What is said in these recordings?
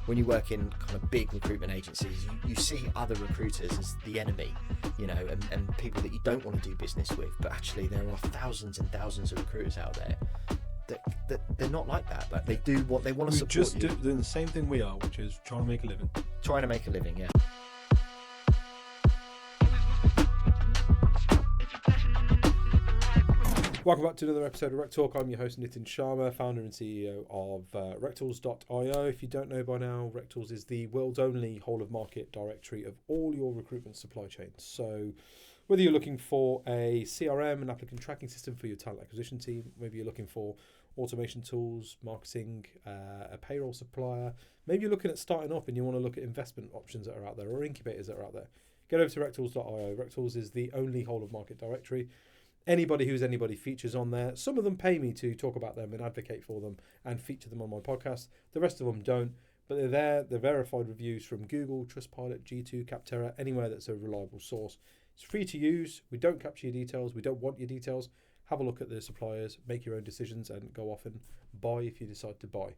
when you work in kind of big recruitment agencies, you see other recruiters as the enemy, and people that you don't want to do business with. But actually, there are thousands and thousands of recruiters out there that they're not like that. Like, they do what they want to support you. Just doing the same thing we are, which is trying to make a living. Trying to make a living, yeah. Welcome back to another episode of RecTalk. I'm your host, Nitin Sharma, founder and CEO of RecTools.io. If you don't know by now, RecTools is the world's only whole-of-market directory of all your recruitment supply chains. So whether you're looking for a CRM, an applicant tracking system for your talent acquisition team, maybe you're looking for automation tools, marketing, a payroll supplier, maybe you're looking at starting up and you want to look at investment options that are out there or incubators that are out there, get over to RecTools.io. RecTools is the only whole-of-market directory. Anybody who's anybody features on there. Some of them pay me to talk about them and advocate for them and feature them on my podcast. The rest of them don't, but they're there. They're verified reviews from Google, Trustpilot, G2, Capterra, anywhere that's a reliable source. It's free to use. We don't capture your details. We don't want your details. Have a look at the suppliers, make your own decisions, and go off and buy if you decide to buy.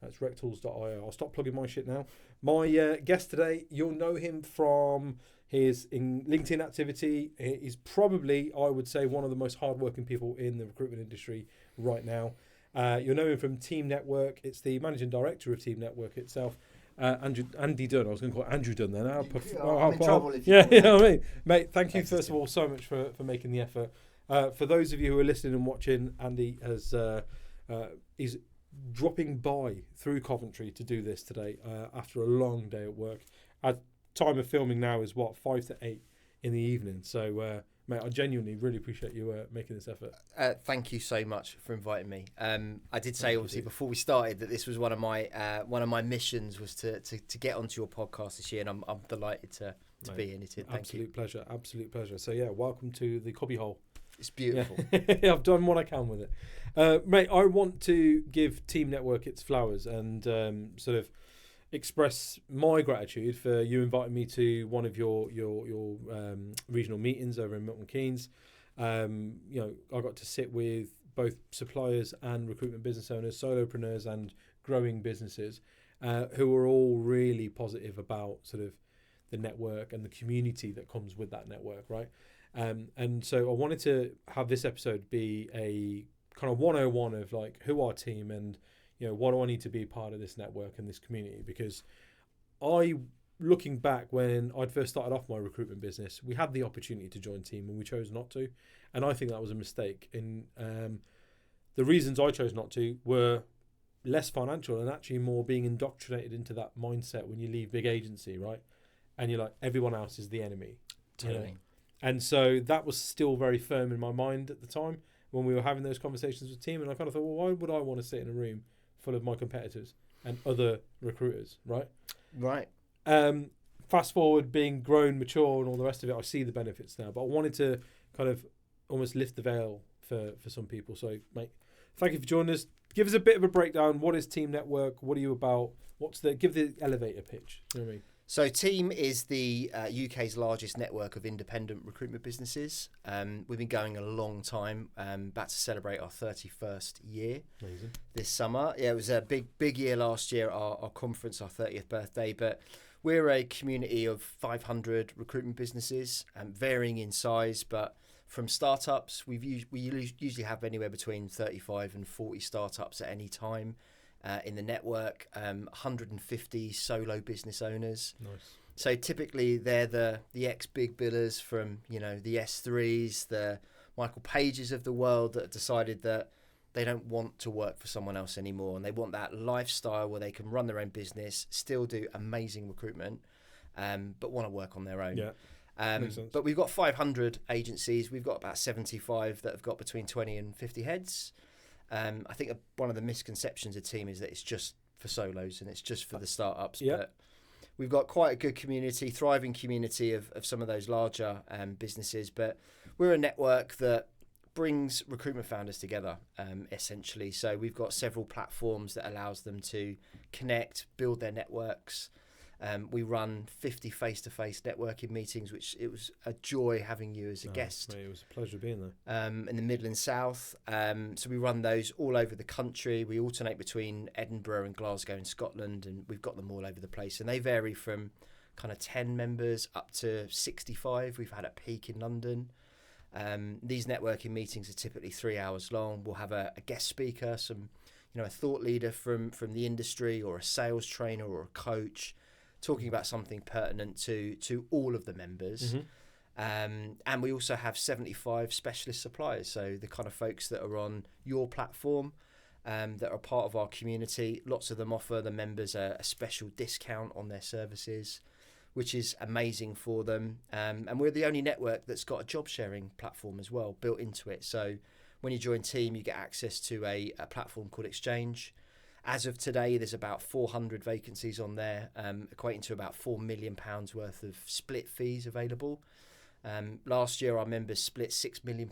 That's RecTools.io. I'll stop plugging my shit now. My guest today, you'll know him from his LinkedIn activity. He's probably, I would say, one of the most hardworking people in the recruitment industry right now. You'll know him from Team Network. It's the managing director of Team Network itself. Andy Dunne. I was going to call it Andrew Dunne then. I'm in trouble if you I mean, mate, thank you first of all so much for making the effort. For those of you who are listening and watching, Andy is dropping by through Coventry to do this today after a long day at work. Our time of filming now is 5 to 8 in the evening. So, mate, I genuinely really appreciate you making this effort. Thank you so much for inviting me. I did say obviously before we started that this was one of my missions was to get onto your podcast this year, and I'm delighted to be in it. Thank you. Absolute pleasure. So yeah, welcome to the cubbyhole. It's beautiful. Yeah. I've done what I can with it. Mate, I want to give Team Network its flowers and sort of express my gratitude for you inviting me to one of your regional meetings over in Milton Keynes. I got to sit with both suppliers and recruitment business owners, solopreneurs and growing businesses who are all really positive about sort of the network and the community that comes with that network, right? And so I wanted to have this episode be a kind of 101 of like who our team and what do I need to be part of this network and this community, because looking back when I'd first started off my recruitment business, we had the opportunity to join Team and we chose not to, and I think that was a mistake. And the reasons I chose not to were less financial and actually more being indoctrinated into that mindset when you leave big agency, right? And you're like, everyone else is the enemy. Totally. And so that was still very firm in my mind at the time when we were having those conversations with Team. And I kind of thought, well, why would I want to sit in a room full of my competitors and other recruiters, right? Right. Fast forward, being grown, mature, and all the rest of it, I see the benefits now. But I wanted to kind of almost lift the veil for some people. So, mate, thank you for joining us. Give us a bit of a breakdown. What is Team Network? What are you about? Give the elevator pitch. You know what I mean? So Team is the UK's largest network of independent recruitment businesses. We've been going a long time, about to celebrate our 31st year. Amazing. This summer. Yeah, it was a big year last year, our conference, our 30th birthday. But we're a community of 500 recruitment businesses, varying in size. But from startups, we usually have anywhere between 35 and 40 startups at any time. In the network, 150 solo business owners. Nice. So typically they're the ex-big billers from, the S3s, the Michael Pages of the world that have decided that they don't want to work for someone else anymore, and they want that lifestyle where they can run their own business, still do amazing recruitment, but want to work on their own. Yeah. Makes sense. But we've got 500 agencies. We've got about 75 that have got between 20 and 50 heads. I think one of the misconceptions of Team is that it's just for solos and it's just for the startups. Yeah. But we've got quite a good community, thriving community of some of those larger businesses. But we're a network that brings recruitment founders together, essentially. So we've got several platforms that allows them to connect, build their networks. We run 50 face-to-face networking meetings, which it was a joy having you as a guest. Mate, it was a pleasure being there. In the Midlands South. So we run those all over the country. We alternate between Edinburgh and Glasgow in Scotland, and we've got them all over the place. And they vary from kind of 10 members up to 65. We've had a peak in London. These networking meetings are typically 3 hours long. We'll have a guest speaker, a thought leader from the industry, or a sales trainer or a coach, talking about something pertinent to all of the members. And we also have 75 specialist suppliers, so the kind of folks that are on your platform, that are part of our community. Lots of them offer the members a special discount on their services, which is amazing for them. And we're the only network that's got a job sharing platform as well built into it. So when you join Team, you get access to a platform called Exchange. As of today, there's about 400 vacancies on there, equating to about £4 million worth of split fees available. Last year, our members split £6 million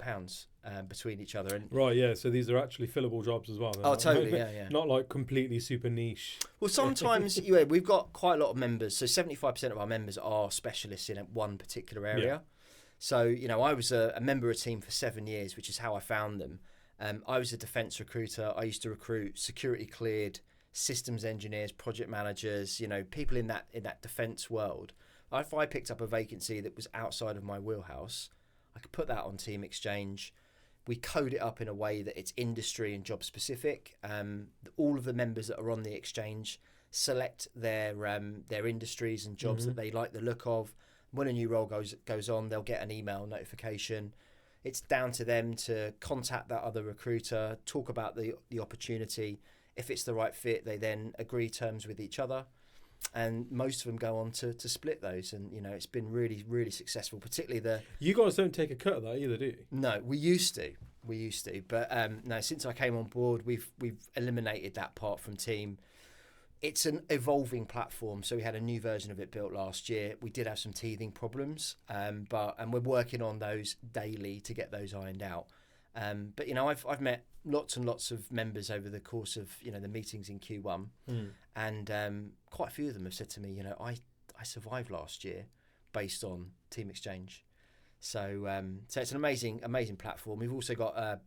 between each other. And right, yeah. So these are actually fillable jobs as well. Oh, totally, yeah. Not like completely super niche. Well, sometimes we've got quite a lot of members. So 75% of our members are specialists in one particular area. Yeah. So, I was a member of Team for 7 years, which is how I found them. I was a defence recruiter. I used to recruit security cleared systems engineers, project managers, people in that defence world. If I picked up a vacancy that was outside of my wheelhouse, I could put that on Team Exchange. We code it up in a way that it's industry and job specific. All of the members that are on the exchange select their industries and jobs that they like the look of. When a new role goes on, they'll get an email notification. It's down to them to contact that other recruiter, talk about the opportunity. If it's the right fit, they then agree terms with each other. And most of them go on to split those. And, it's been really, really successful, particularly You guys don't take a cut of that either, do you? No, we used to. But no, since I came on board, we've eliminated that part from Team. It's an evolving platform, so we had a new version of it built last year. We did have some teething problems, and we're working on those daily to get those ironed out. But I've met lots and lots of members over the course of the meetings in Q1, and quite a few of them have said to me, I survived last year based on Team Exchange. So it's an amazing platform. We've also got a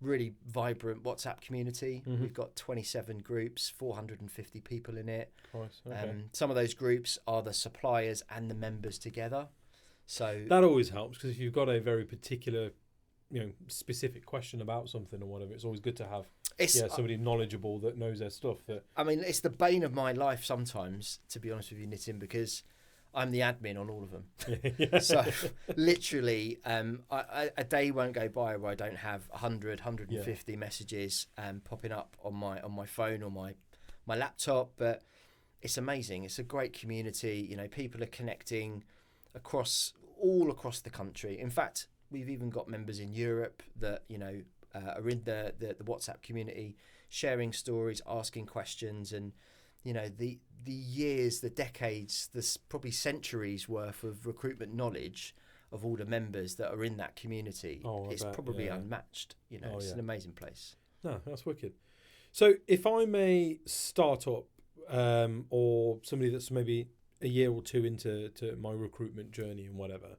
really vibrant WhatsApp community. We've got 27 groups, 450 people in it. Nice. Okay. Some of those groups are the suppliers and the members together. So that always helps, because if you've got a very particular, specific question about something or whatever, it's always good to have somebody knowledgeable that knows their stuff. It's the bane of my life sometimes, to be honest with you, Nitin, because I'm the admin on all of them. Yeah. So literally, a day won't go by where I don't have 100, 150 messages popping up on my phone or my laptop. But it's amazing. It's a great community. People are connecting all across the country. In fact, we've even got members in Europe that are in the WhatsApp community, sharing stories, asking questions, and the years, the decades, there's probably centuries worth of recruitment knowledge of all the members that are in that community. It's probably unmatched. It's an amazing place. No, that's wicked. So if I'm a startup or somebody that's maybe a year or two into my recruitment journey and whatever,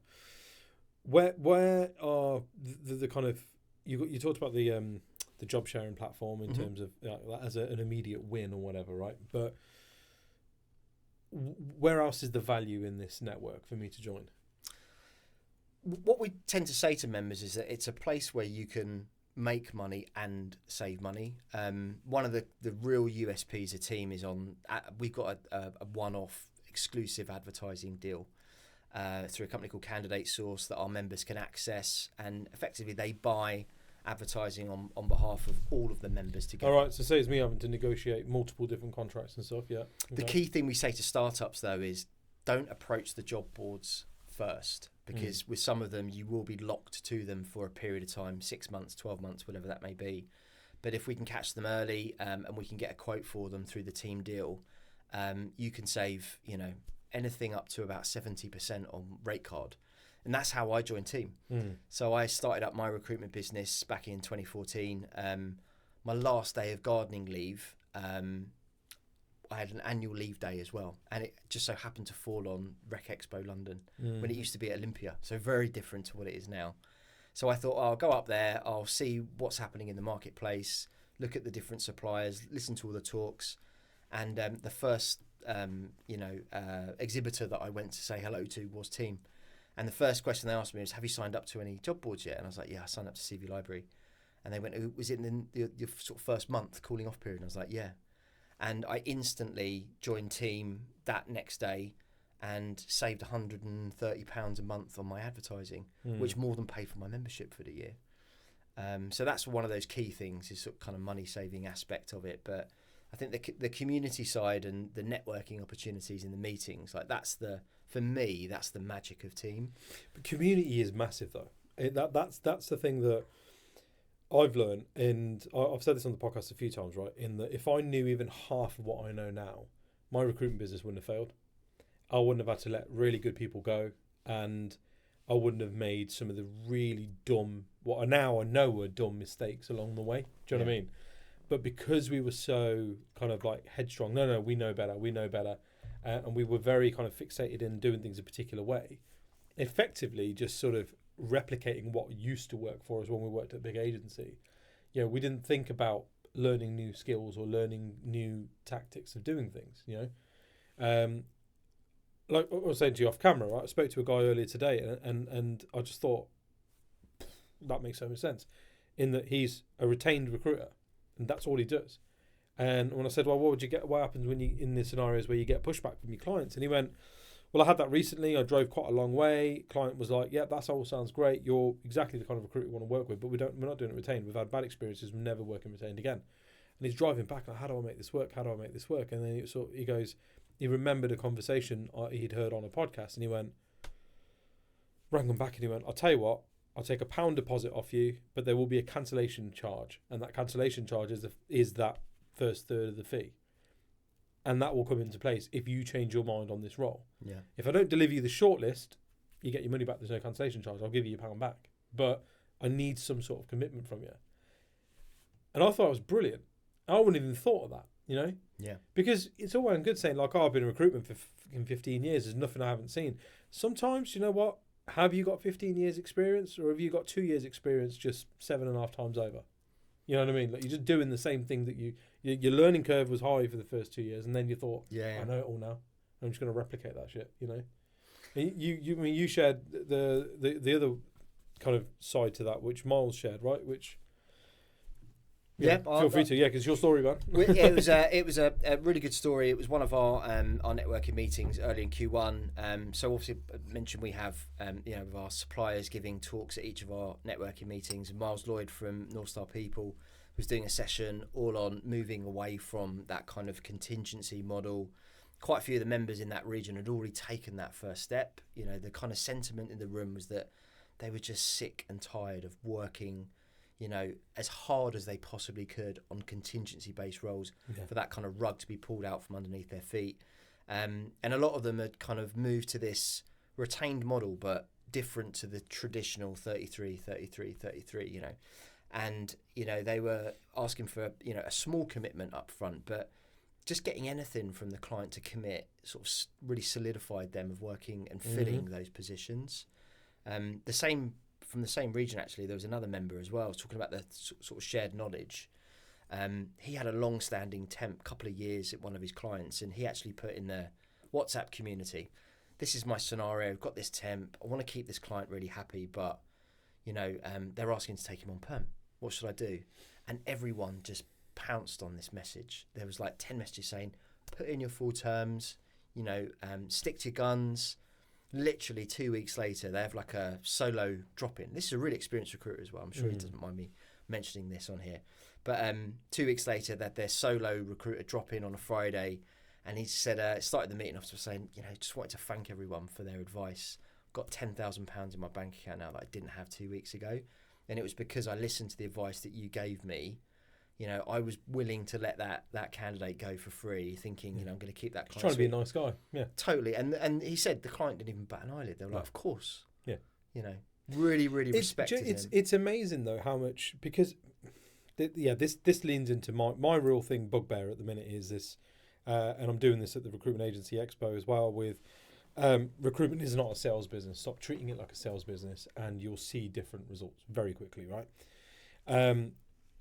where are the kind of, you talked about the job sharing platform in terms of that as an immediate win or whatever, right? But where else is the value in this network for me to join? What we tend to say to members is that it's a place where you can make money and save money. One of the real USPs of Team is we've got a one-off exclusive advertising deal through a company called Candidate Source that our members can access, and effectively they buy advertising on behalf of all of the members together. All right, so saves me having to negotiate multiple different contracts and stuff, yeah. Okay. The key thing we say to startups, though, is don't approach the job boards first, because with some of them, you will be locked to them for a period of time, 6 months, 12 months, whatever that may be. But if we can catch them early and we can get a quote for them through the Team deal, you can save, anything up to about 70% on rate card. And that's how I joined Team. So I started up my recruitment business back in 2014. My last day of gardening leave, I had an annual leave day as well, and it just so happened to fall on Rec Expo London when it used to be at Olympia, so very different to what it is now. So I thought, I'll go up there, I'll see what's happening in the marketplace, look at the different suppliers, listen to all the talks, and the first exhibitor that I went to say hello to was Team. And the first question they asked me was, have you signed up to any job boards yet? And I was like, yeah, I signed up to CV Library. And they went, was it in your sort of first month cooling off period? And I was like, yeah. And I instantly joined Team that next day and saved £130 a month on my advertising, which more than paid for my membership for the year. So that's one of those key things, is sort of kind of money saving aspect of it. But I think the community side and the networking opportunities in the meetings, like for me, that's the magic of Team. But community is massive though. That's the thing that I've learned, and I've said this on the podcast a few times, right? In that if I knew even half of what I know now, my recruitment business wouldn't have failed. I wouldn't have had to let really good people go, and I wouldn't have made some of the really dumb, what I now know were dumb mistakes along the way. Do you know what I mean? But because we were so kind of like headstrong, no, we know better, and we were very kind of fixated in doing things a particular way, effectively just sort of replicating what used to work for us when we worked at a big agency. We didn't think about learning new skills or learning new tactics of doing things, like I was saying to you off camera, right? I spoke to a guy earlier today and I just thought, that makes so much sense, in that he's a retained recruiter and that's all he does. And when I said, well, what happens when you, in the scenarios where you get pushback from your clients? And he went, well, I had that recently. I drove quite a long way. Client was like, yeah, that all sounds great. You're exactly the kind of recruiter we want to work with, but we're not doing it retained. We've had bad experiences. We're never working retained again. And he's driving back, like, how do I make this work? And then he goes, he remembered a conversation he'd heard on a podcast, and he rang him back and he went, I'll tell you what, I'll take £1 deposit off you, but there will be a cancellation charge. And that cancellation charge is that first third of the fee. And that will come into place if you change your mind on this role. Yeah. If I don't deliver you the shortlist, you get your money back. There's no cancellation charge. I'll give you £1 back. But I need some sort of commitment from you. And I thought it was brilliant. I wouldn't even thought of that, Yeah. Because it's all well and good saying, like, I've been in recruitment for 15 years. There's nothing I haven't seen. Sometimes, you know what? Have you got 15 years experience, or have you got 2 years experience just 7.5 times over? You know what I mean? Like, you're just doing the same thing that your learning curve was high for the first 2 years, and then you thought, I know it all now. I'm just going to replicate that shit, And you shared the other kind of side to that, which Miles shared, right? Which feel free to, because it's your story, man. It was a really good story. It was one of our networking meetings early in Q1. So obviously, I mentioned we have with our suppliers giving talks at each of our networking meetings. Miles Lloyd from North Star People was doing a session all on moving away from that kind of contingency model. Quite a few of the members in that region had already taken that first step. The kind of sentiment in the room was that they were just sick and tired of working as hard as they possibly could on contingency-based roles for that kind of rug to be pulled out from underneath their feet. And a lot of them had kind of moved to this retained model, but different to the traditional 33. And, they were asking for, a small commitment up front, but just getting anything from the client to commit sort of really solidified them of working and filling those positions. From the same region, actually, there was another member as well, talking about the sort of shared knowledge. He had a long-standing temp, couple of years at one of his clients, and he actually put in the WhatsApp community, this is my scenario, I've got this temp, I want to keep this client really happy, but, they're asking to take him on perm. What should I do? And everyone just pounced on this message. There was like 10 messages saying, put in your full terms, stick to your guns. Literally 2 weeks later, they have like a solo drop-in. This is a really experienced recruiter as well. I'm sure he doesn't mind me mentioning this on here. But 2 weeks later, that their solo recruiter drop-in on a Friday, and he said, started the meeting off by saying, just wanted to thank everyone for their advice. Got £10,000 in my bank account now that I didn't have 2 weeks ago. And it was because I listened to the advice that you gave me. I was willing to let that candidate go for free, thinking, I'm going to keep that client. Trying to be a nice guy, yeah. Totally. And he said the client didn't even bat an eyelid. They were like, of course. Yeah. Really, really respected him. It's amazing, though, how much, because, this leans into my real thing, bugbear at the minute is this, and I'm doing this at the Recruitment Agency Expo as well with recruitment is not a sales business. Stop treating it like a sales business and you'll see different results very quickly, right? And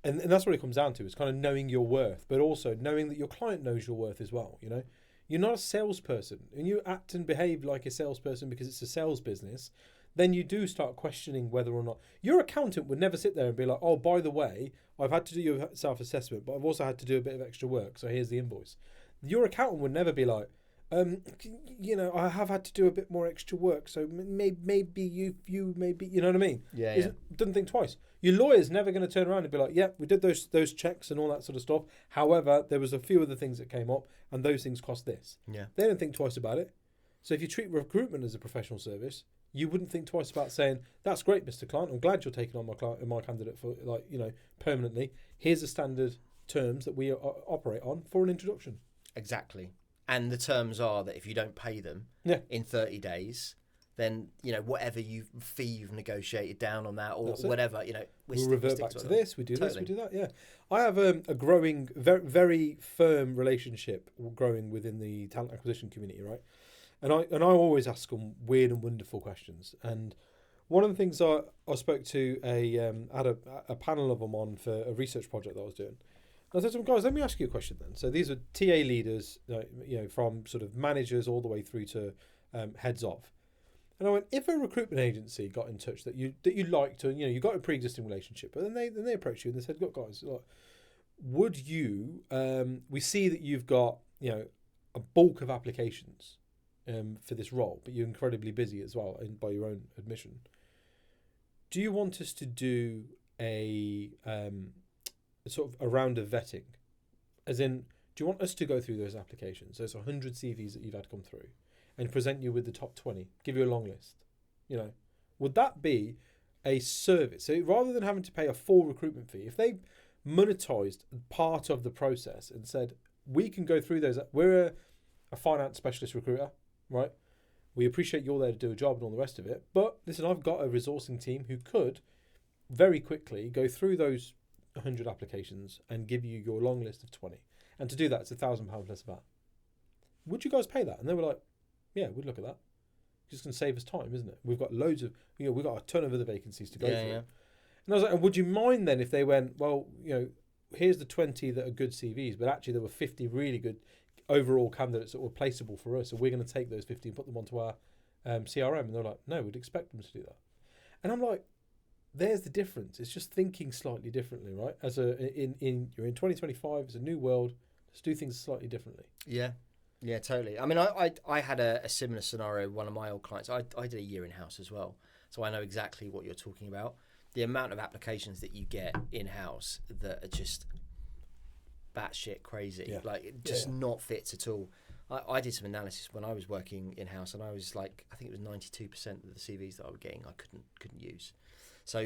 that's what it comes down to. It's kind of knowing your worth, but also knowing that your client knows your worth as well, you know? You're not a salesperson. And you act and behave like a salesperson because it's a sales business, then you do start questioning whether or not... Your accountant would never sit there and be like, oh, by the way, I've had to do your self-assessment, but I've also had to do a bit of extra work, so here's the invoice. Your accountant would never be like, you know, I have had to do a bit more extra work, so maybe you maybe, you know what I mean? Yeah. Doesn't think twice. Your lawyer's never going to turn around and be like, yeah, we did those checks and all that sort of stuff. However, there was a few other things that came up, and those things cost this. Yeah. They don't think twice about it. So if you treat recruitment as a professional service, you wouldn't think twice about saying, that's great, Mr. Client. I'm glad you're taking on my candidate for, like, you know, permanently. Here's the standard terms that we operate on for an introduction. Exactly. And the terms are that if you don't pay them in 30 days, then, you know, whatever fee you've negotiated down on that or whatever, you know, we'll revert back to this. We do this, we do that. Yeah. I have a growing, very, very firm relationship growing within the talent acquisition community, right? And I always ask them weird and wonderful questions. And one of the things I spoke to had a panel of them on for a research project that I was doing. I said to them, guys, let me ask you a question then. So these are TA leaders, you know, from sort of managers all the way through to heads of. And I went, if a recruitment agency got in touch that you liked, and you know, you got a pre-existing relationship, but then they approached you and they said, look, guys, would you? We see that you've got, you know, a bulk of applications for this role, but you're incredibly busy as well, by your own admission. Do you want us to do a sort of a round of vetting? As in, do you want us to go through those applications? There's 100 CVs that you've had come through and present you with the top 20, give you a long list. You know, would that be a service? So rather than having to pay a full recruitment fee, if they monetized part of the process and said, we can go through those, we're a finance specialist recruiter, right? We appreciate you're there to do a job and all the rest of it. But listen, I've got a resourcing team who could very quickly go through those 100 applications and give you your long list of 20. And to do that, it's £1,000 less VAT. Would you guys pay that? And they were like, yeah, we'd look at that. It's going to save us time, isn't it? We've got loads of, you know, we've got a ton of other vacancies to go through. Yeah. And I was like, and would you mind then if they went, well, you know, here's the 20 that are good CVs, but actually there were 50 really good overall candidates that were placeable for us, so we're going to take those 50 and put them onto our CRM. And they're like, no, we'd expect them to do that. And I'm like, there's the difference. It's just thinking slightly differently, right? As you're in 2025, it's a new world. Let's do things slightly differently. Yeah, yeah, totally. I mean, I had a similar scenario with one of my old clients. I did a year in house as well, so I know exactly what you're talking about. The amount of applications that you get in house that are just batshit crazy, like just not fits at all. I did some analysis when I was working in house, and I was like, I think it was 92% of the CVs that I was getting I couldn't use. So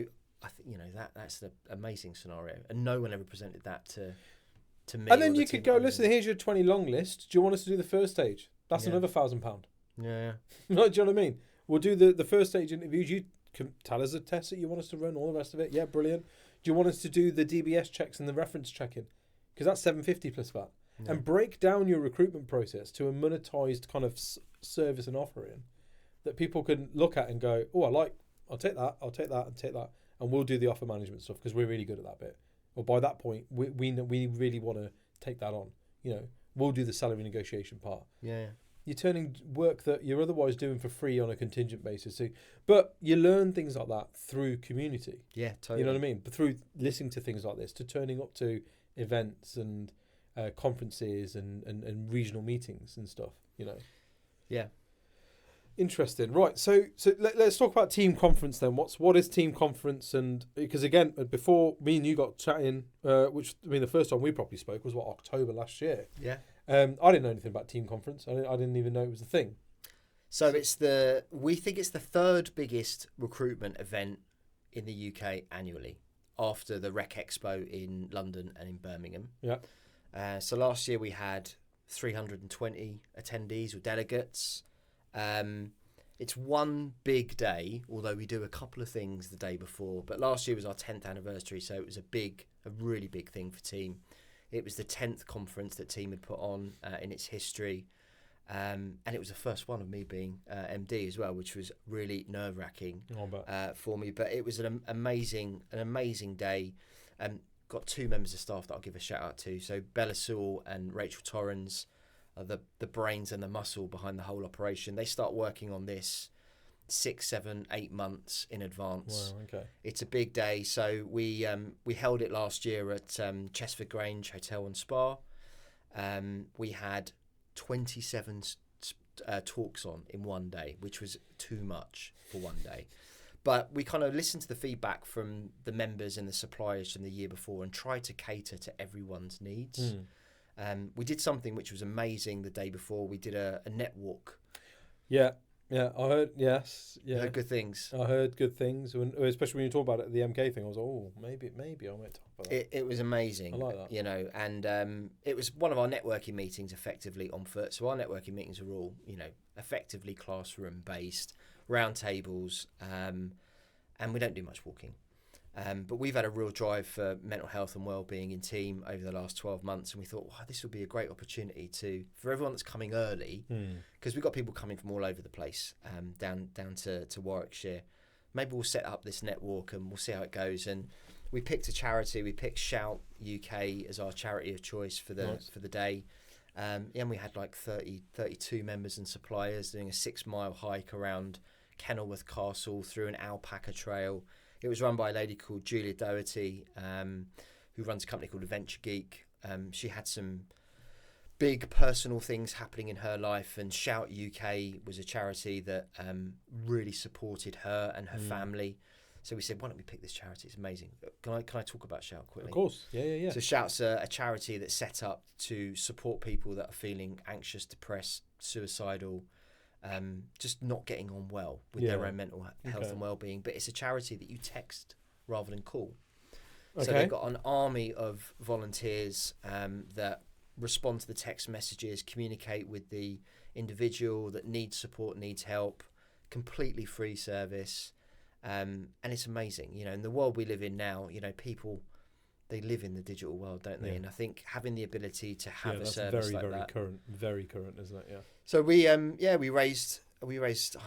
I think, you know, that's the amazing scenario, and no one ever presented that to me. And then you could go, listen, here's your 20 long list. Do you want us to do the first stage? That's another £1,000. Yeah. No, do you know what I mean? We'll do the first stage interviews. You can tell us a test that you want us to run, all the rest of it. Yeah, brilliant. Do you want us to do the DBS checks and the reference checking? Because that's $750 plus VAT. Yeah. And break down your recruitment process to a monetized kind of service and offering that people can look at and go, oh, I'll take that, I'll take that, and take that, and we'll do the offer management stuff because we're really good at that bit. Or by that point, we really want to take that on. You know, we'll do the salary negotiation part. Yeah. You're turning work that you're otherwise doing for free on a contingent basis. So, but you learn things like that through community. Yeah, totally. You know what I mean? But through listening to things like this, to turning up to events and conferences and regional meetings and stuff, you know. Yeah. Interesting. Right. So let's talk about team conference then. What is team conference? And because again, before me and you got chatting, which I mean, the first time we properly spoke was October last year. Yeah. I didn't know anything about team conference. I didn't even know it was a thing. So we think it's the third biggest recruitment event in the UK annually, after the Rec Expo in London and in Birmingham. Yeah. So last year we had 320 attendees or delegates. It's one big day, although we do a couple of things the day before. But last year was our 10th anniversary, so it was a really big thing for team. It was the 10th conference that team had put on in its history. And it was the first one of me being MD as well, which was really nerve-wracking for me. But it was an amazing day. Got 2 members of staff that I'll give a shout out to. So Bella Sewell and Rachel Torrens are the brains and the muscle behind the whole operation. They start working on this 6, 7, 8 months in advance. Wow, okay. It's a big day. So we held it last year at Chesford Grange Hotel and Spa. We had 27 talks on in one day, which was too much for one day. But we kind of listened to the feedback from the members and the suppliers from the year before and tried to cater to everyone's needs. We did something which was amazing the day before. We did a net walk. Yeah, I heard, yes. Yeah. You heard good things. I heard good things, especially when you talk about it, the MK thing. I was like, oh, maybe I might talk about that. It was amazing. I like that. You know, and it was one of our networking meetings effectively on foot. So our networking meetings are all, you know, effectively classroom based, round tables, and we don't do much walking. But we've had a real drive for mental health and well-being in team over the last 12 months, and we thought, wow, this would be a great opportunity for everyone that's coming early, because we've got people coming from all over the place, down to Warwickshire. Maybe we'll set up this net walk and we'll see how it goes. And we picked a charity. We picked Shout UK as our charity of choice for the day. And we had like 32 members and suppliers doing a 6-mile hike around Kenilworth Castle through an alpaca trail. It was run by a lady called Julia Doherty, who runs a company called Adventure Geek. She had some big personal things happening in her life, and Shout UK was a charity that really supported her and her family. So we said, why don't we pick this charity? It's amazing. Can I talk about Shout quickly? Of course, yeah. So Shout's a charity that's set up to support people that are feeling anxious, depressed, suicidal, just not getting on well with their own mental health and well-being. But it's a charity that you text rather than call. Okay. So they've got an army of volunteers that respond to the text messages, communicate with the individual that needs support, needs help, completely free service. And it's amazing, you know, in the world we live in now, you know, people, they live in the digital world, don't they? And I think having the ability to have a service like that, very current, isn't it? Yeah. So we raised I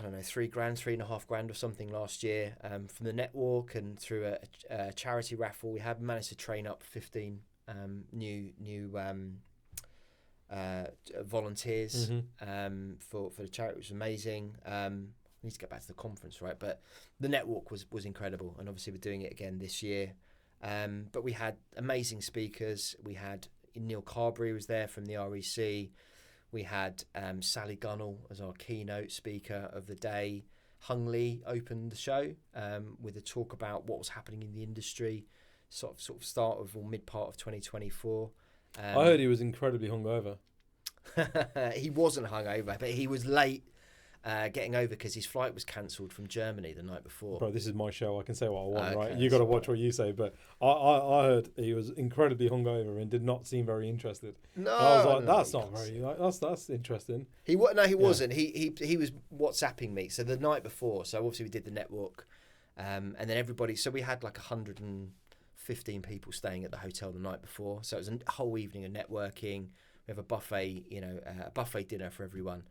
don't know, $3,500 or something last year from the network, and through a charity raffle. We have managed to train up 15 new volunteers for the charity, which was amazing. We need to get back to the conference, right? But the network was incredible, and obviously we're doing it again this year. But we had amazing speakers. We had Neil Carberry was there from the REC. We had Sally Gunnell as our keynote speaker of the day. Hung Lee opened the show with a talk about what was happening in the industry, sort of start of or mid part of 2024. I heard he was incredibly hungover. He wasn't hungover, but he was late getting over because his flight was cancelled from Germany the night before. Bro, this is my show. I can say what I want, right? You got to watch what you say. But I heard he was incredibly hungover and did not seem very interested. No, I was like, that's not very. That's interesting. He wasn't. He was WhatsApping me. So the night before. So obviously we did the network, and then everybody. So we had like 115 people staying at the hotel the night before. So it was a whole evening of networking. We have a buffet, a buffet dinner for everyone.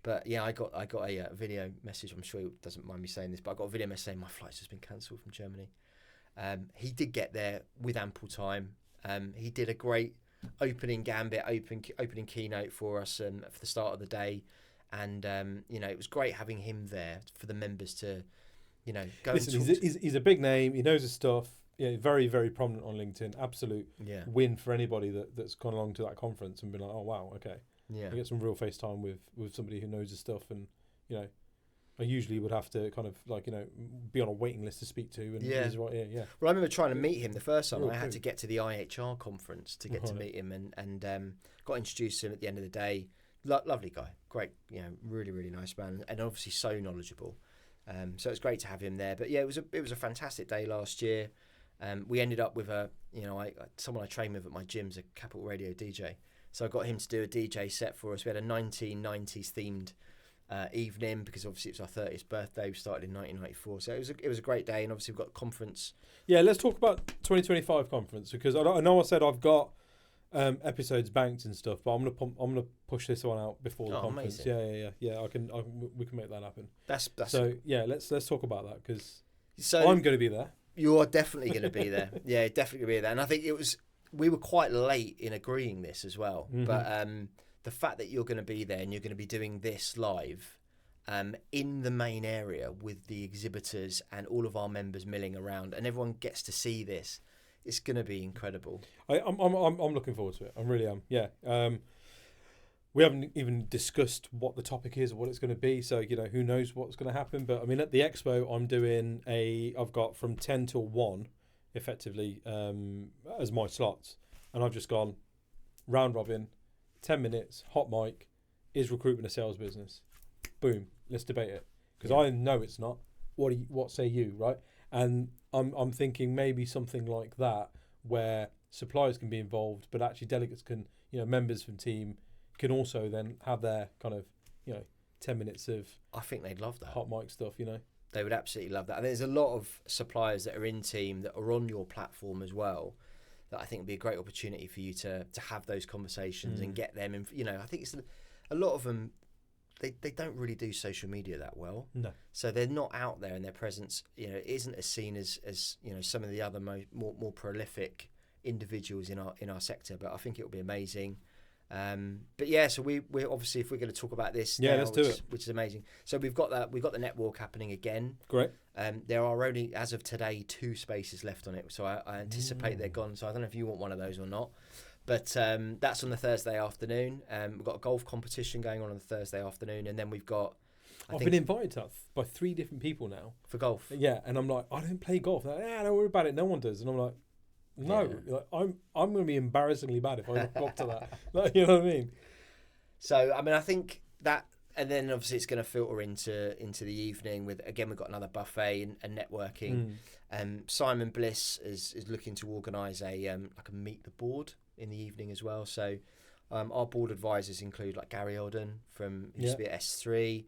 But yeah, I got a video message. I'm sure he doesn't mind me saying this, but I got a video message saying my flight's just been cancelled from Germany. He did get there with ample time. He did a great opening gambit, opening keynote for us for the start of the day, and it was great having him there for the members to, go. Listen, he's a big name. He knows his stuff. Yeah, very, very prominent on LinkedIn. Absolute win for anybody that's gone along to that conference and been like, oh wow, okay. Yeah, I get some real FaceTime with somebody who knows his stuff, and I usually would have to kind of be on a waiting list to speak to. And he's right here, yeah. Well, I remember trying to meet him the first time. I had to get to the IHR conference to get to meet him, and got introduced to him at the end of the day. Lovely guy, great, really, really nice man, and obviously so knowledgeable. So it's great to have him there. But yeah, it was a fantastic day last year. We ended up with someone I train with at my gym's a Capital Radio DJ. So I got him to do a DJ set for us. We had a 1990s themed evening because obviously it was our 30th birthday. We started in 1994, so it was a great day. And obviously we've got a conference. Yeah, let's talk about 2025 conference, because I know I said I've got episodes banked and stuff, but I'm gonna push this one out before the conference. Amazing. Yeah. We can make that happen. That's so yeah. Let's talk about that because so I'm going to be there. You are definitely going to be there. Yeah, definitely going to be there. And I think we were quite late in agreeing this as well. Mm-hmm. But the fact that you're going to be there and you're going to be doing this live in the main area with the exhibitors and all of our members milling around, and everyone gets to see this, it's going to be incredible. I'm looking forward to it. I really am. Yeah. We haven't even discussed what the topic is or what it's going to be, so who knows what's going to happen. But I mean, at the expo, I've got from 10 till 1, effectively, as my slots, and I've just gone round robin, 10 minutes, hot mic. Is recruitment a sales business? Boom, let's debate it because I know it's not. What say you, right? And I'm thinking maybe something like that where suppliers can be involved, but actually delegates can, members from team can also then have their kind of 10 minutes of I think they'd love that hot mic stuff. They would absolutely love that. And there's a lot of suppliers that are in team that are on your platform as well that I think would be a great opportunity for you to have those conversations and get them in. I think it's a lot of them, they don't really do social media that well. No. So they're not out there, and their presence isn't as seen as some of the other more prolific individuals in our sector. But I think it will be amazing. But yeah, so we're obviously, if we're going to talk about this, let's do it, which is amazing. So we've got the network happening again. Great. There are only, as of today, 2 spaces left on it. So I anticipate they're gone. So I don't know if you want one of those or not. But that's on the Thursday afternoon. We've got a golf competition going on the Thursday afternoon, and then we've got. I've been invited to that by 3 different people now for golf. Yeah, and I'm like, I don't play golf. They're like, don't worry about it. No one does. And I'm like, no, I'm going to be embarrassingly bad if I got to that. You know what I mean? So I mean, I think that, and then obviously it's going to filter into the evening with, again, we've got another buffet and networking. Simon Bliss is looking to organise a meet the board in the evening as well. So our board advisors include like Gary Odden who used to be at S3,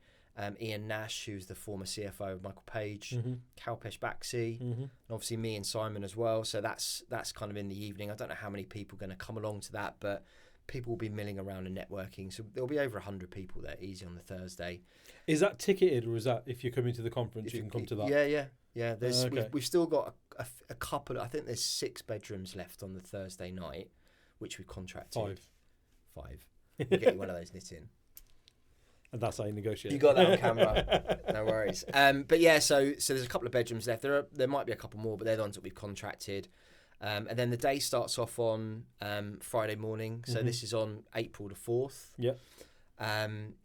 Ian Nash, who's the former CFO of Michael Page, Kalpesh Baxi, and obviously me and Simon as well. So that's kind of in the evening. I don't know how many people are going to come along to that, but people will be milling around and networking. So there'll be over 100 people there easy on the Thursday. Is that ticketed, or is that if you're coming to the conference, you can come to that? Yeah. There's we've still got a couple. I think there's 6 bedrooms left on the Thursday night, which we've contracted. 5. We'll get you one of those knit in. And that's how you negotiate. You got that on camera. No worries. But yeah, so there's a couple of bedrooms left. There might be a couple more, but they're the ones that we've contracted. And then the day starts off on Friday morning. So this is on April the 4th. Yeah.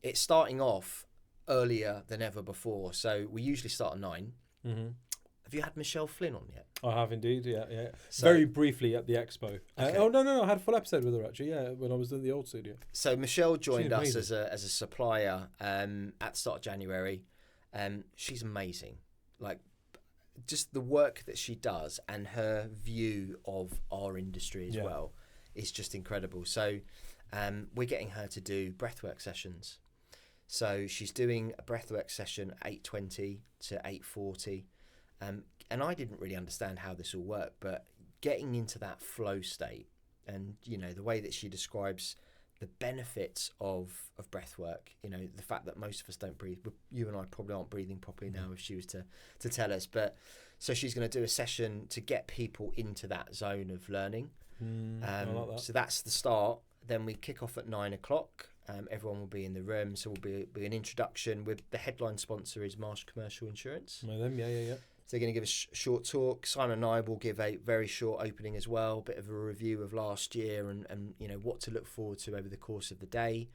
It's starting off earlier than ever before. So we usually start at 9. Have you had Michelle Flynn on yet? I have indeed, yeah. So, very briefly at the expo. Okay. No, I had a full episode with her actually, when I was in the old studio. So Michelle joined us as a supplier at the start of January. She's amazing. Like, just the work that she does and her view of our industry as well is just incredible. So we're getting her to do breathwork sessions. So she's doing a breathwork session at 8:20 to 8:40. And I didn't really understand how this all worked, but getting into that flow state and, the way that she describes the benefits of breath work, the fact that most of us don't breathe. You and I probably aren't breathing properly now if she was to tell us. But so she's going to do a session to get people into that zone of learning. I like that. So that's the start. Then we kick off at 9 o'clock. Everyone will be in the room. So we'll be an introduction with the headline sponsor is Marsh Commercial Insurance. Yeah. So they're going to give us a short talk. Simon and I will give a very short opening as well, a bit of a review of last year and what to look forward to over the course of the day.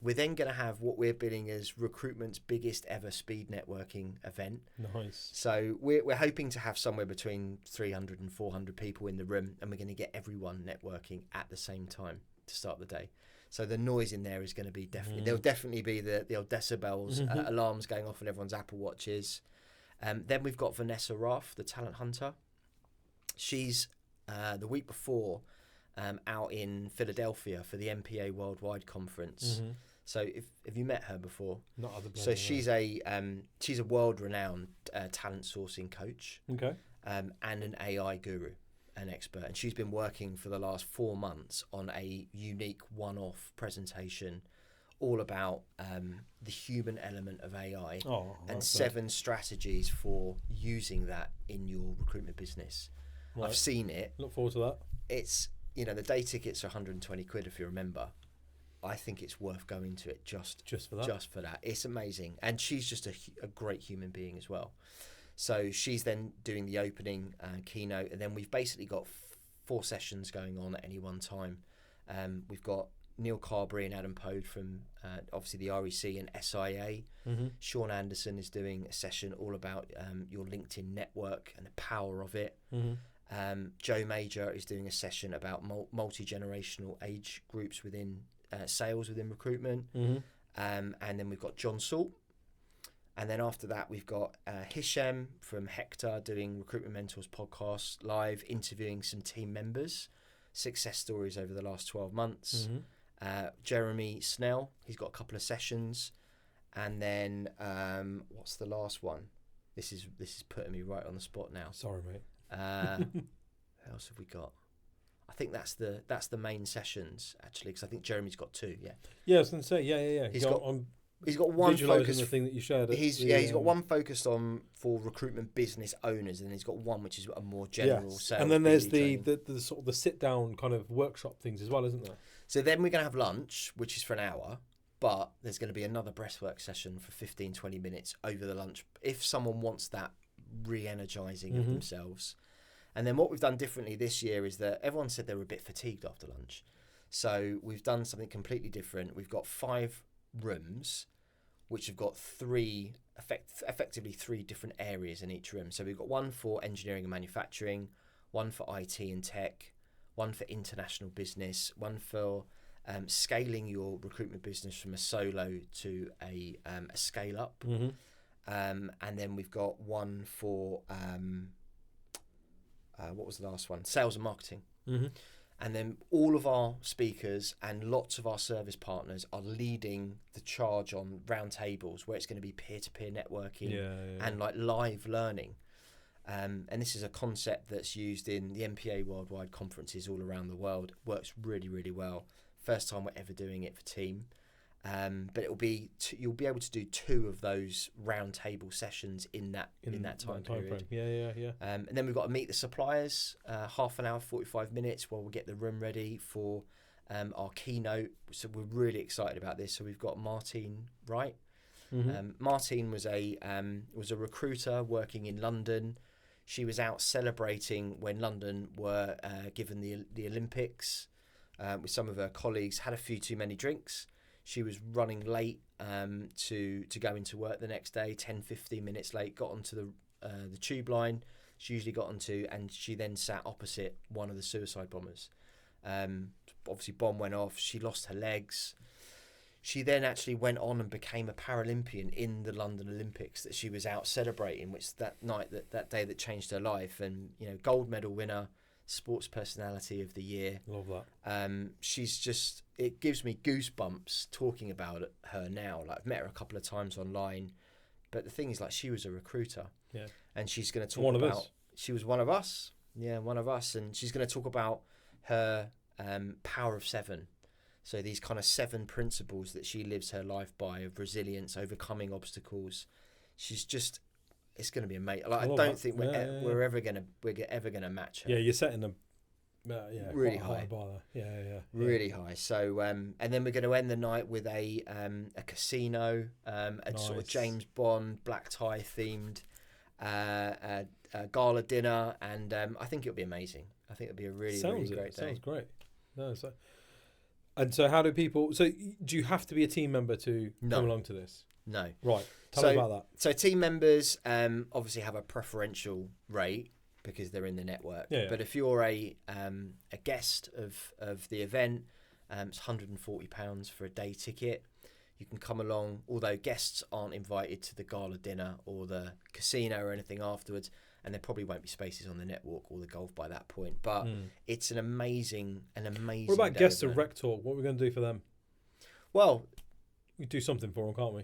We're then going to have what we're billing as Recruitment's biggest ever speed networking event. Nice. So we're hoping to have somewhere between 300 and 400 people in the room, and we're going to get everyone networking at the same time to start the day. So the noise in there is going to be there'll definitely be the old decibels, alarms going off on everyone's Apple Watches. Then we've got Vanessa Raff, the talent hunter. She's the week before out in Philadelphia for the MPA Worldwide Conference. So have you met her before? Not other. So she's a world-renowned talent sourcing coach. Okay. And an AI guru. an expert, and she's been working for the last 4 months on a unique one-off presentation all about the human element of AI and 7 strategies for using that in your recruitment business. Right. I've seen it. Look forward to that. It's, the day tickets are 120 quid if you remember. I think it's worth going to it just for that. Just for that. It's amazing. And she's just a great human being as well. So she's then doing the opening keynote, and then we've basically got 4 sessions going on at any one time. We've got Neil Carberry and Adam Pode from obviously the REC and SIA. Mm-hmm. Sean Anderson is doing a session all about your LinkedIn network and the power of it. Mm-hmm. Joe Major is doing a session about multi-generational age groups within sales within recruitment. Mm-hmm. And then we've got John Salt. And then after that, we've got Hisham from Hector doing Recruitment Mentors podcast live, interviewing some team members, success stories over the last 12 months. Mm-hmm. Jeremy Snell, he's got a couple of sessions. And then what's the last one? This is putting me right on the spot now. Sorry, mate. What else have we got? I think that's the main sessions actually, because I think Jeremy's got 2. Yeah. Yeah, I was going to say yeah. He's got one focus. The thing that you shared. He's got one focused on for recruitment business owners, and then he's got one which is a more general sales. And then there's the sort of the sit down kind of workshop things as well, isn't there? So then we're going to have lunch, which is for an hour, but there's going to be another breathwork session for 15-20 minutes over the lunch if someone wants that re-energizing of themselves. And then what we've done differently this year is that everyone said they were a bit fatigued after lunch, so we've done something completely different. We've got 5 rooms which have got effectively 3 different areas in each room. So we've got one for engineering and manufacturing, one for IT and tech, one for international business, one for scaling your recruitment business from a solo to a scale up. Mm-hmm. And then we've got one for, what was the last one? Sales and marketing. Mm-hmm. And then all of our speakers and lots of our service partners are leading the charge on roundtables where it's going to be peer-to-peer networking and like live learning. And this is a concept that's used in the MPA worldwide conferences all around the world. It works really, really well. First time we're ever doing it for team. But it'll be you'll be able to do 2 of those roundtable sessions in that time period. Yeah. And then we've got to meet the suppliers, half an hour, 45 minutes, while we get the room ready for our keynote. So we're really excited about this. So we've got Martine Wright. Mm-hmm. Martine was a recruiter working in London. She was out celebrating when London were given the Olympics with some of her colleagues. Had a few too many drinks. She was running late to go into work the next day, 10-15 minutes late, got onto the tube line. She usually got onto, and she then sat opposite one of the suicide bombers. Obviously, bomb went off. She lost her legs. She then actually went on and became a Paralympian in the London Olympics that she was out celebrating, which that night, that day that changed her life. And, gold medal winner, sports personality of the year. Love that. She's just, it gives me goosebumps talking about her now. Like, I've met her a couple of times online, but the thing is, like, she was a recruiter. Yeah. And she's going to talk about, she was one of us. Yeah, one of us. And she's going to talk about her power of 7. So these kind of 7 principles that she lives her life by, of resilience, overcoming obstacles. She's just, it's going to be amazing. Like, I don't think we're ever going to match her. Yeah, you're setting them really high. Really high. So and then we're going to end the night with a casino, a sort of James Bond black tie themed a gala dinner, and I think it'll be amazing. I think it'll be a really great day. Sounds great. No, and so how do people? So do you have to be a team member to come along to this? No. Right. Tell me about that. So team members obviously have a preferential rate because they're in the network. Yeah. But if you're a guest of the event, it's £140 for a day ticket. You can come along, although guests aren't invited to the gala dinner or the casino or anything afterwards, and there probably won't be spaces on the network or the golf by that point. But it's an amazing. What about guests of RecTalk? What are we going to do for them? Well, we do something for them, can't we?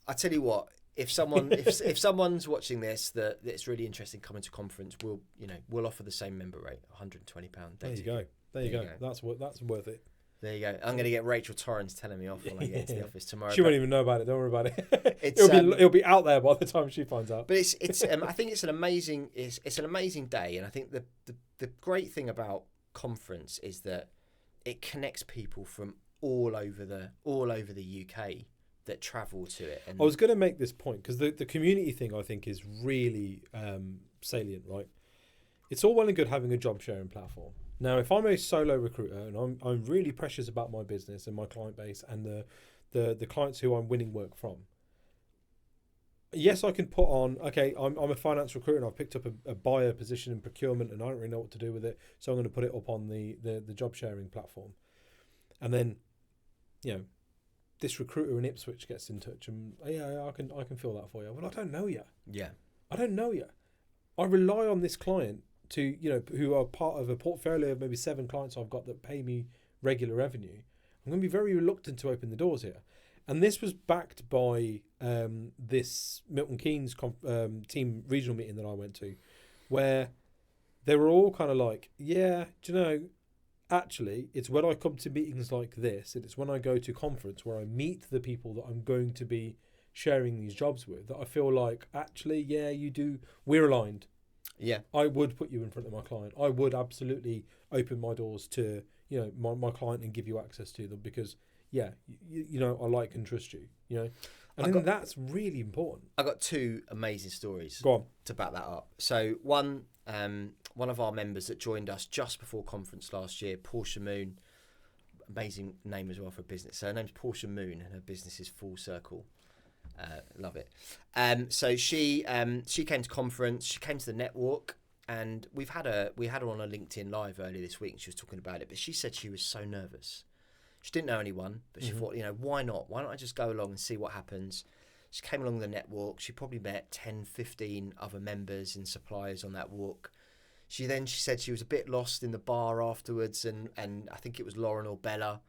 I tell you what, if someone's watching this that's really interested in coming to conference, we'll offer the same member rate, £120. There you go. There you go. That's worth it. There you go. I'm going to get Rachel Torrance telling me off when I get into the office tomorrow. She won't even know about it. Don't worry about it. It'll be out there by the time she finds out. But it's I think it's an amazing day, and I think the great thing about conference is that it connects people from all over the UK that travel to it. And I was going to make this point because the community thing I think is really salient. Right, it's all well and good having a job sharing platform. Now, if I'm a solo recruiter and I'm really precious about my business and my client base and the clients who I'm winning work from, yes, I can put on, okay, I'm a finance recruiter and I've picked up a buyer position in procurement and I don't really know what to do with it, so I'm going to put it up on the job sharing platform. And then, this recruiter in Ipswich gets in touch and, yeah, I can fill that for you. Well, I don't know you. Yeah. I don't know you. I rely on this client to, who are part of a portfolio of maybe 7 clients I've got that pay me regular revenue. I'm going to be very reluctant to open the doors here. And this was backed by this Milton Keynes team regional meeting that I went to, where they were all kind of like, yeah, do you know, actually, it's when I come to meetings like this, and it's when I go to conference where I meet the people that I'm going to be sharing these jobs with, that I feel like, actually, yeah, you do, we're aligned. Yeah, I would put you in front of my client. I would absolutely open my doors to my client and give you access to them because I like and trust you. I think that's really important. I got 2 amazing stories. Go on. To back that up. So one of our members that joined us just before conference last year, Portia Moon, amazing name as well for a business. So her name's Portia Moon and her business is Full Circle. Love it. So she came to conference. She came to the network, and we had her on a LinkedIn Live earlier this week. And she was talking about it, but she said she was so nervous. She didn't know anyone, but she thought, why not? Why don't I just go along and see what happens? She came along the network. She probably met 10, 15 other members and suppliers on that walk. She said she was a bit lost in the bar afterwards, and I think it was Lauren or Bella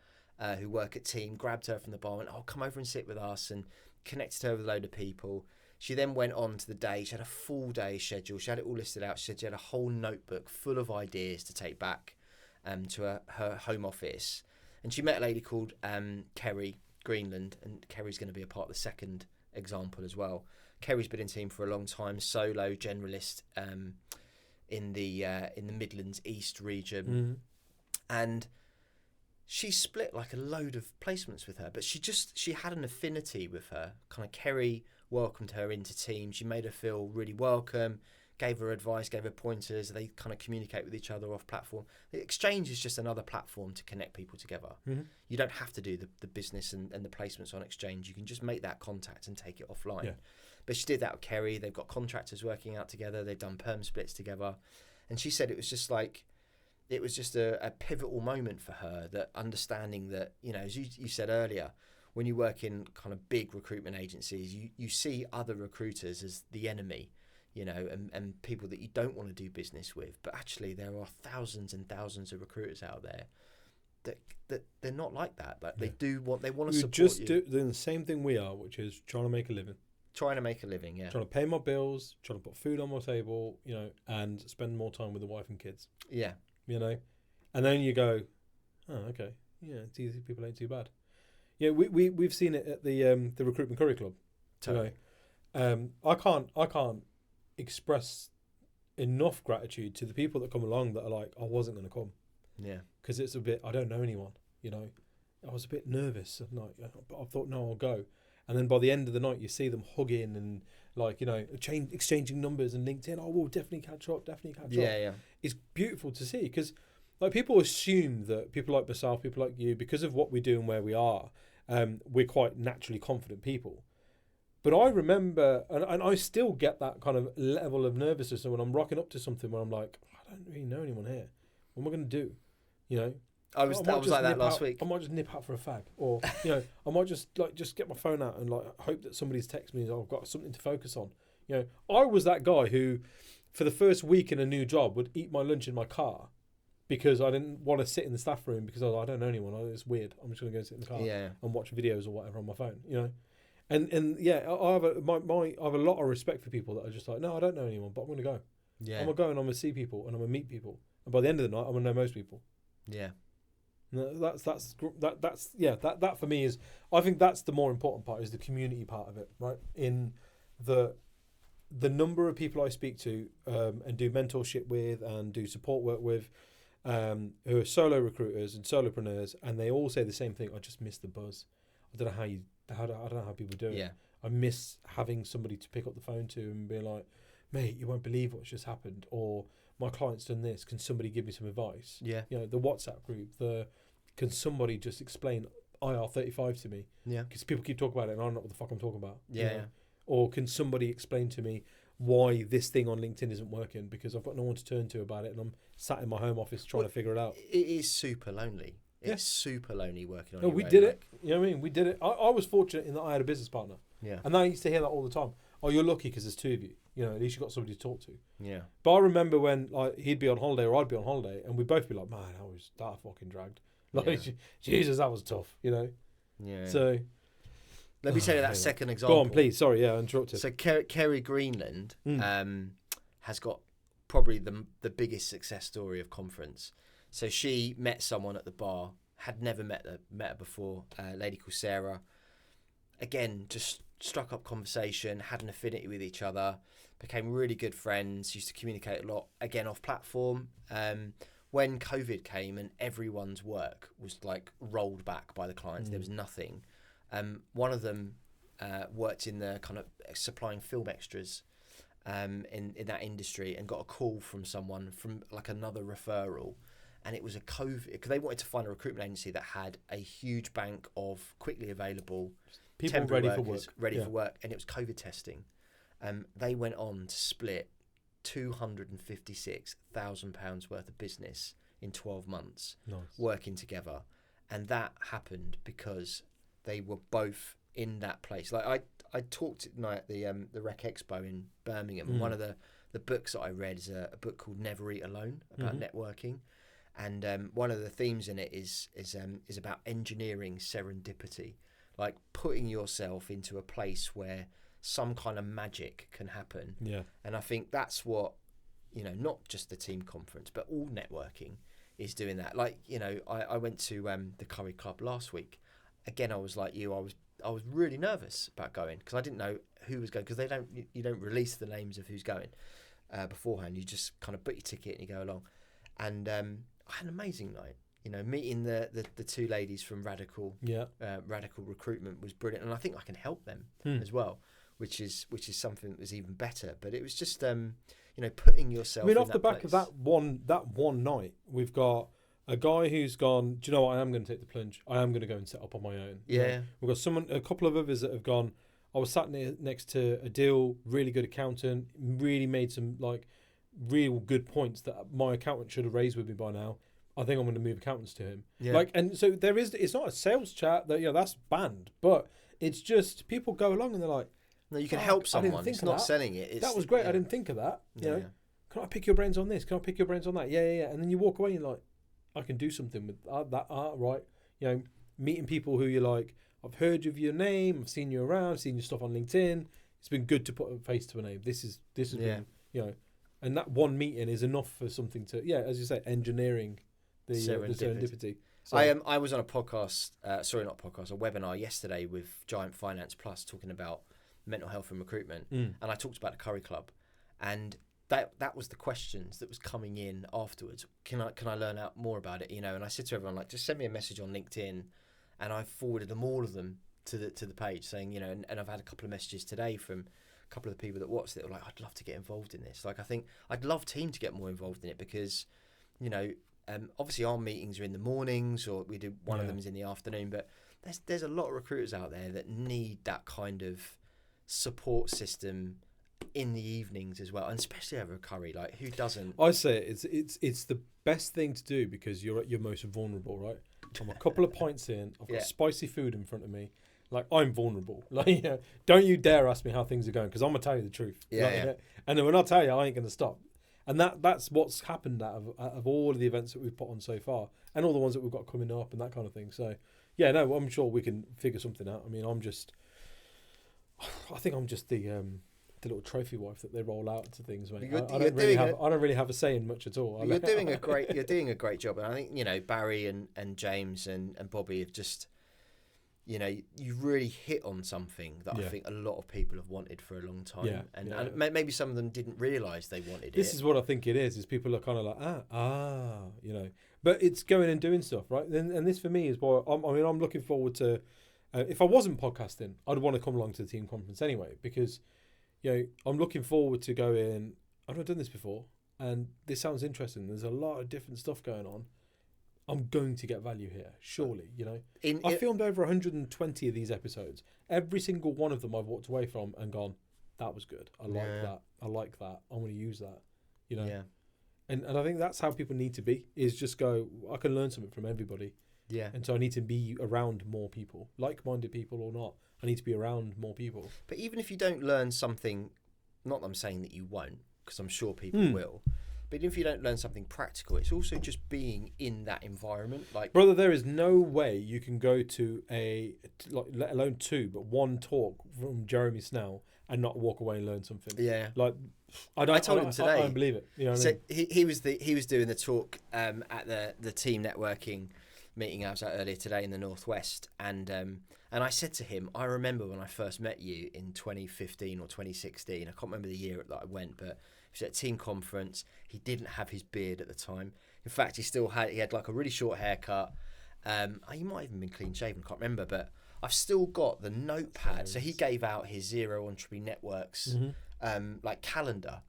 who work at Team, grabbed her from the bar and went, oh, come over and sit with us, and connected her with a load of people. She then went on to the day. She had a full day schedule. She had it all listed out. She said she had a whole notebook full of ideas to take back to her home office. And she met a lady called Kerry Greenland, and Kerry's going to be a part of the second example as well. Kerry's been in Team for a long time, solo generalist in the Midlands East region, and she split like a load of placements with her, but she had an affinity with her. Kind of Kerry welcomed her into Team. She made her feel really welcome, gave her advice, gave her pointers. They kind of communicate with each other off platform. The Exchange is just another platform to connect people together. You don't have to do the business and the placements on Exchange. You can just make that contact and take it offline. Yeah. But she did that with Kerry. They've got contractors working out together. They've done perm splits together. And she said it was just a pivotal moment for her, that understanding that, as you said earlier, when you work in kind of big recruitment agencies, you see other recruiters as the enemy, and people that you don't want to do business with. But actually there are thousands and thousands of recruiters out there that they're not like that. Like they want to support just you. Doing the same thing we are, which is trying to make a living. Trying to make a living, yeah. Trying to pay my bills, trying to put food on my table, and spend more time with the wife and kids. Yeah. And then you go, oh, okay, yeah, it's easy. People ain't too bad. Yeah, we've seen it at the Recruitment Curry Club. Totally. I can't express enough gratitude to the people that come along that are like, I wasn't going to come. Yeah. Because it's a bit, I don't know anyone. I was a bit nervous at night, but I thought, no, I'll go. And then by the end of the night, you see them hugging and exchanging numbers and LinkedIn. Oh, we'll definitely catch up. Yeah. It's beautiful to see because people assume that people like myself, people like you, because of what we do and where we are, we're quite naturally confident people. But I remember, and I still get that kind of level of nervousness when I'm rocking up to something where I'm like, I don't really know anyone here. What am I going to do? I was like that last week. I might just nip out for a fag, or I might just get my phone out and hope that somebody's texted me. I've got something to focus on. I was that guy who, for the first week in a new job, would eat my lunch in my car because I didn't want to sit in the staff room because I don't know anyone. It's weird. I'm just going to go sit in the car and watch videos or whatever on my phone. And yeah, I have I have a lot of respect for people that are just like, no, I don't know anyone, but I'm gonna go. Yeah. I'm gonna go and I'm gonna see people and I'm gonna meet people, and by the end of the night, I'm gonna know most people. Yeah. No, that for me is, I think that's the more important part, is the community part of it, right? In the number of people I speak to and do mentorship with and do support work with, who are solo recruiters and solopreneurs, and they all say the same thing. I just miss the buzz. I don't know I don't know how people do it. Yeah. I miss having somebody to pick up the phone to and be like, mate, you won't believe what's just happened, or my client's done this. Can somebody give me some advice? Yeah. You know, the WhatsApp group. Can somebody just explain IR35 to me? Yeah. Because people keep talking about it and I don't know what the fuck I'm talking about. Yeah. You know? Or can somebody explain to me why this thing on LinkedIn isn't working, because I've got no one to turn to about it and I'm sat in my home office trying to figure it out. It is super lonely. It's super lonely working on No, your we own, did like- it. You know what I mean? We did it. I was fortunate in that I had a business partner. Yeah. And I used to hear that all the time. Oh, you're lucky because there's two of you. You know, at least you got somebody to talk to. Yeah. But I remember when like he'd be on holiday or I'd be on holiday and we'd both be like, man, that fucking dragged. Like, Yeah. Jesus, that was tough, you know? Yeah. So, let me tell you that anyway. second example. Go on, please. Sorry, yeah, I interrupted. So Kerry Greenland has got probably the biggest success story of conference. So she met someone at the bar, had never met her before, a lady called Sarah. Again, just struck up conversation, had an affinity with each other, became really good friends, used to communicate a lot, again, off platform. When COVID came and everyone's work was like rolled back by the clients, there was nothing. One of them worked in the kind of supplying film extras in that industry, and got a call from someone from like another referral, and it was a COVID, because they wanted to find a recruitment agency that had a huge bank of quickly available people temporary ready workers for work. ready Yeah. for work, and it was COVID testing. They went on to split £256,000 worth of business in 12 months Nice. working together, and that happened because they were both in that place. Like I talked at night at the Rec Expo in Birmingham, and one of the books that I read is a book called Never Eat Alone, about networking, and one of the themes in it is about engineering serendipity, like putting yourself into a place where some kind of magic can happen. Yeah. And I think that's what, you know, not just the team conference, but all networking is doing that. Like, you know, I went to the Curry Club last week. Again, I was like you, I was really nervous about going because I didn't know who was going, because you don't release the names of who's going beforehand. You just kind of book your ticket and you go along. And I had an amazing night. You know, meeting the two ladies from Radical Recruitment was brilliant, and I think I can help them as well, which is something that was even better. But it was just you know, putting yourself. I mean, in off the that back place. of that one night, we've got a guy who's gone, do you know what, I am going to take the plunge. I am going to go and set up on my own. Yeah. You know, we've got a couple of others that have gone, I was sat next to a deal, really good accountant, really made some like real good points that my accountant should have raised with me by now. I think I'm going to move accountants to him. Yeah. Like, and so it's not a sales chat that, you know, that's banned, but it's just people go along and they're like, No, you can "Fuck, help I didn't someone. think It's of not that. selling it. It's, that was great. Yeah. I didn't think of that. You know, Yeah. can I pick your brains on this? Can I pick your brains on that? Yeah. And then you walk away and you're like, I can do something with that art, right? You know, meeting people who you're like, I've heard of your name, I've seen you around, seen your stuff on LinkedIn. It's been good to put a face to a name. This has been, you know, and that one meeting is enough for something to, as you say, engineering the serendipity. So, I was on a podcast, a webinar yesterday with Giant Finance Plus talking about mental health and recruitment, and I talked about the Curry Club, and that was the questions that was coming in afterwards. Can I learn out more about it? You know, and I said to everyone, like, just send me a message on LinkedIn, and I forwarded them, all of them, to the page, saying, you know, and I've had a couple of messages today from a couple of the people that watched it, were like, I'd love to get involved in this. Like, I think I'd love team to get more involved in it, because, you know, obviously our meetings are in the mornings, or we do one of them is in the afternoon, but there's a lot of recruiters out there that need that kind of support system in the evenings as well, and especially over a curry. Like, who doesn't? I say it's the best thing to do, because you're at your most vulnerable, right? I'm a couple of pints in, I've got spicy food in front of me, like, I'm vulnerable. Like, don't you dare ask me how things are going, because I'm gonna tell you the truth. And then when I tell you, I ain't gonna stop. And that's what's happened out of all of the events that we've put on so far, and all the ones that we've got coming up and that kind of thing. So, I'm sure we can figure something out. I mean, I'm just, think I'm just the little trophy wife that they roll out to things, mate. You're I don't really have a say in much at all. You're doing a great job, and I think, you know, Barry and James and Bobby have just, you know, you really hit on something that I think a lot of people have wanted for a long time, and maybe some of them didn't realise they wanted it. This is what I think it is people are kind of like you know, but it's going and doing stuff, right? And this for me is why I'm looking forward to. If I wasn't podcasting, I'd want to come along to the team conference anyway, because, you know, I'm looking forward to going. I've not done this before, and this sounds interesting. There's a lot of different stuff going on. I'm going to get value here, surely. You know, I filmed over 120 of these episodes. Every single one of them I've walked away from and gone, that was good. I like that. I like that. I want to use that. You know, and I think that's how people need to be. Is just go. I can learn something from everybody. Yeah. And so I need to be around more people, like-minded people or not. I need to be around more people. But even if you don't learn something, not that I'm saying that you won't, because I'm sure people will, but even if you don't learn something practical, it's also just being in that environment. Like, brother, there is no way you can go to let alone two, but one talk from Jeremy Snell and not walk away and learn something. Yeah. Like, I told him today. I don't believe it. You know what I mean? He was doing the talk at the team networking meeting I was at earlier today in the Northwest, and I said to him, I remember when I first met you in 2015 or 2016. I can't remember the year that I went, but it was at a team conference. He didn't have his beard at the time. In fact, he had like a really short haircut. He might have even been clean shaven, I can't remember, but I've still got the notepad. So he gave out his Zero Entrepreneur Networks like calendar,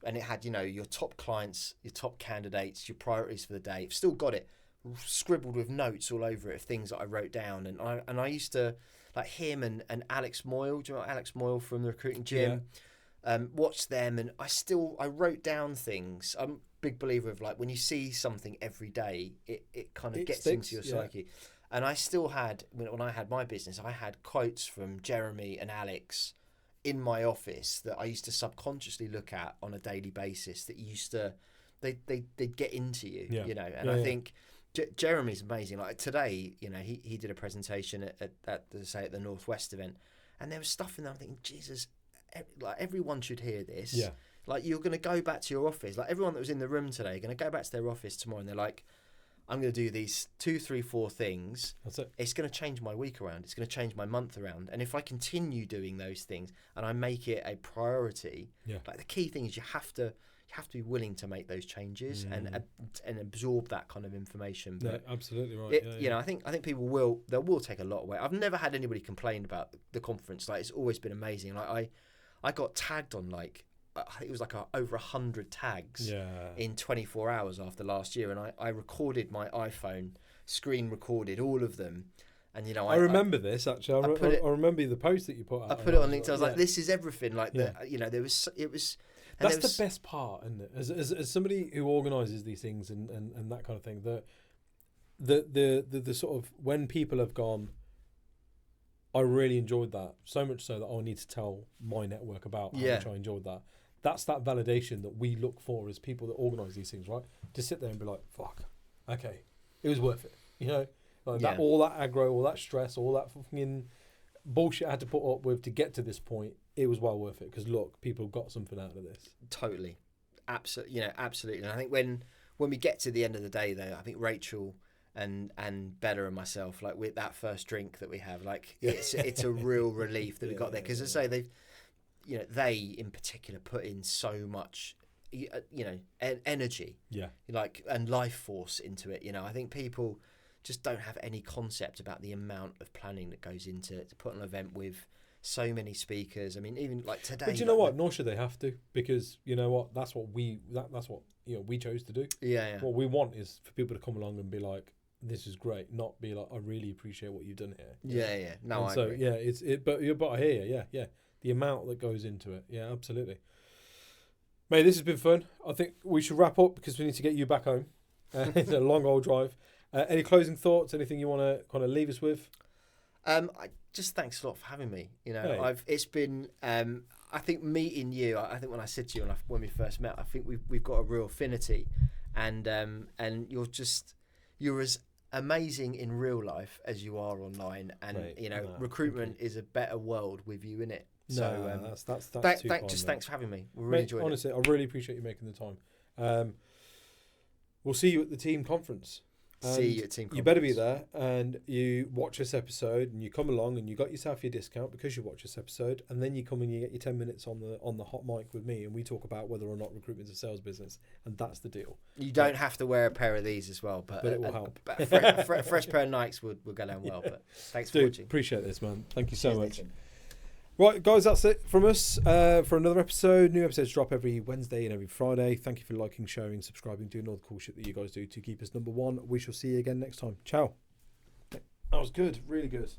and it had, you know, your top clients, your top candidates, your priorities for the day. I've still got it scribbled with notes all over it of things that I wrote down, and I used to, like, him and Alex Moyle. Do you know Alex Moyle from the Recruiting Gym? Watch them, and I wrote down things. I'm a big believer of, like, when you see something every day, it kind of gets into your psyche. And I still had, when I had my business, I had quotes from Jeremy and Alex in my office that I used to subconsciously look at on a daily basis that they'd get into you, you know. And I think Jeremy's amazing. Like today, you know, he did a presentation at the Northwest event, and there was stuff in there. I'm thinking, Jesus, like everyone should hear this. Yeah. Like, you're going to go back to your office. Like, everyone that was in the room today are going to go back to their office tomorrow, and they're like, I'm going to do these 2, 3, 4 things. That's it. It's going to change my week around. It's going to change my month around. And if I continue doing those things and I make it a priority, like, the key thing is you have to be willing to make those changes and absorb that kind of information. But absolutely right. You know, I think people will take a lot away. I've never had anybody complain about the conference. Like, it's always been amazing. Like, I got tagged on, like, I think it was like over 100 tags in 24 hours after last year, and I recorded my iPhone, screen recorded all of them. And, you know, I remember this actually. I remember the post that you put out. I put it on LinkedIn. I was like, this is everything. Like, you know, it was. That's the best part, isn't it? As somebody who organises these things and that kind of thing, the sort of, when people have gone, I really enjoyed that, so much so that I need to tell my network about how much I enjoyed that. That's that validation that we look for as people that organise these things, right? To sit there and be like, fuck, okay, it was worth it. You know, like that, all that aggro, all that stress, all that fucking bullshit I had to put up with to get to this point, it was well worth it, because look, people got something out of this. Totally. Absolutely. You know, absolutely. And I think when we get to the end of the day, though, I think Rachel and Bella and myself, like, with that first drink that we have, like, it's a real relief that we got there, because as I say, they in particular put in so much, you know, energy, like, and life force into it. You know, I think people just don't have any concept about the amount of planning that goes into to put on an event with so many speakers. I mean, even like today. But you know what? Nor should they have to, because you know what? That's what we chose to do. Yeah. What we want is for people to come along and be like, "This is great," not be like, "I really appreciate what you've done here." Yeah. No, I agree. Yeah, but I hear you. Yeah. The amount that goes into it. Yeah, absolutely. Mate, this has been fun. I think we should wrap up because we need to get you back home. It's a long old drive. Any closing thoughts? Anything you want to kind of leave us with? I just, thanks a lot for having me. You know, it's been. I think meeting you. I think when I said to you when we first met, I think we've got a real affinity, and you're as amazing in real life as you are online, and you know, recruitment is a better world with you in it. So that's too thanks kind, mate. thanks for having me. We really enjoyed honestly, I really appreciate you making the time. We'll see you at the team conference. See you at team conference. You better be there, and you watch this episode, and you come along, and you got yourself your discount because you watch this episode, and then you come and you get your 10 minutes on the hot mic with me, and we talk about whether or not recruitment's a sales business, and that's the deal. You don't have to wear a pair of these as well, but it will help. A fresh pair of Nikes would go down well. But thanks for watching. Appreciate this, man. Thank you so much. Nathan. Right, guys, that's it from us for another episode. New episodes drop every Wednesday and every Friday. Thank you for liking, sharing, subscribing, doing all the cool shit that you guys do to keep us number one. We shall see you again next time. Ciao. That was good. Really good.